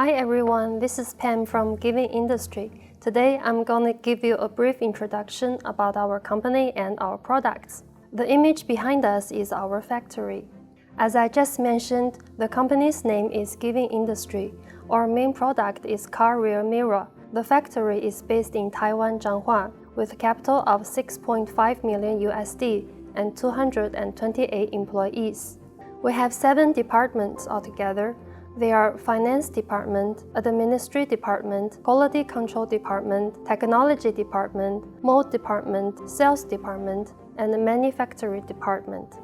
Hi everyone, this is Pam from Giving Industry. Today I'm going to give you a brief introduction about our company and our products. The image behind us is our factory. As I just mentioned, the company's name is Giving Industry. Our main product is car rear mirror. The factory is based in Taiwan, Zhanghua, with a capital of 6.5 million USD and 228 employees. We have 7 departments altogether. They are Finance Department, Administrative Department, Quality Control Department, Technology Department, Mold Department, Sales Department, and the Manufacturing Department.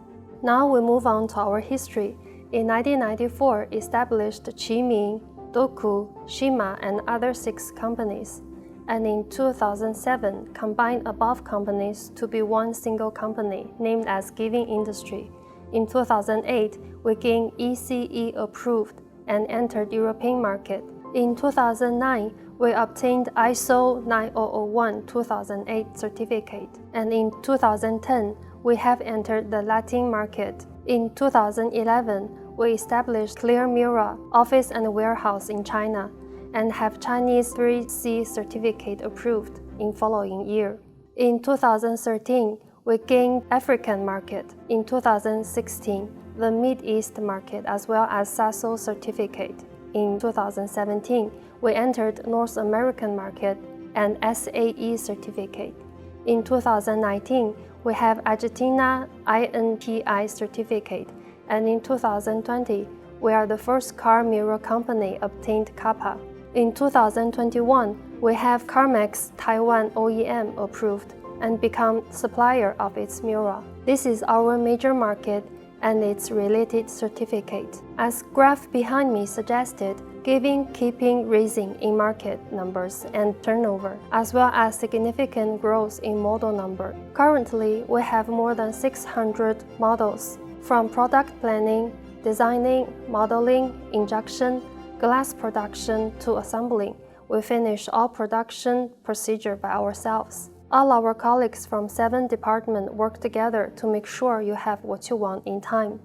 Now we move on to our history. In 1994, established Qiming, Doku, Shima, and other 6 companies. And in 2007, combined above companies to be one single company named as Giving Industry. In 2008, we gained ECE approved and entered European market. In 2009, we obtained ISO 9001-2008 certificate, and in 2010, we have entered the Latin market. In 2011, we established Clear Mirror office and warehouse in China, and have Chinese 3C certificate approved in following year. In 2013, we gained African market. In 2016, the Mid East market as well as SASO certificate. In 2017, we entered North American market and SAE certificate. In 2019, we have Argentina INPI certificate, and in 2020, we are the first car mirror company obtained CAPA. In 2021, we have CarMax Taiwan OEM approved and become supplier of its mirror. This is our major market and its related certificate. As graph behind me suggested, Giving keeping raising in market numbers and turnover, as well as significant growth in model number. Currently, we have more than 600 models, from product planning, designing, modeling, injection, glass production to assembling. We finish all production procedure by ourselves. All our colleagues from 7 departments work together to make sure you have what you want in time.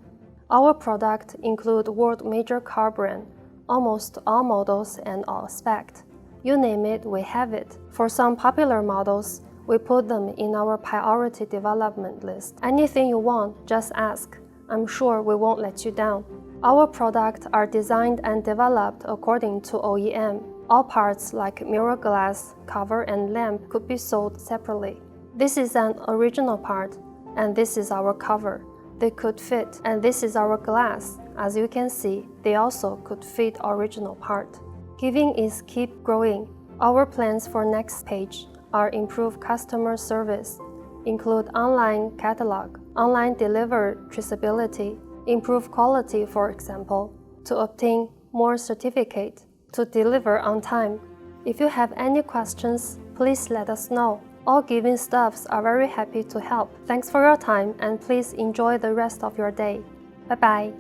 Our products include world major car brand, almost all models and all specs. You name it, we have it. For some popular models, we put them in our priority development list. Anything you want, just ask. I'm sure we won't let you down. Our products are designed and developed according to OEM. All parts like mirror glass, cover, and lamp could be sold separately. This is an original part, and this is our cover. They could fit, and this is our glass. As you can see, they also could fit original part. Giving is keep growing. Our plans for next page are improve customer service, include online catalog, online delivery traceability, improve quality, for example, to obtain more certificate, to deliver on time. If you have any questions, please let us know. All Giving staffs are very happy to help. Thanks for your time and please enjoy the rest of your day. Bye-bye.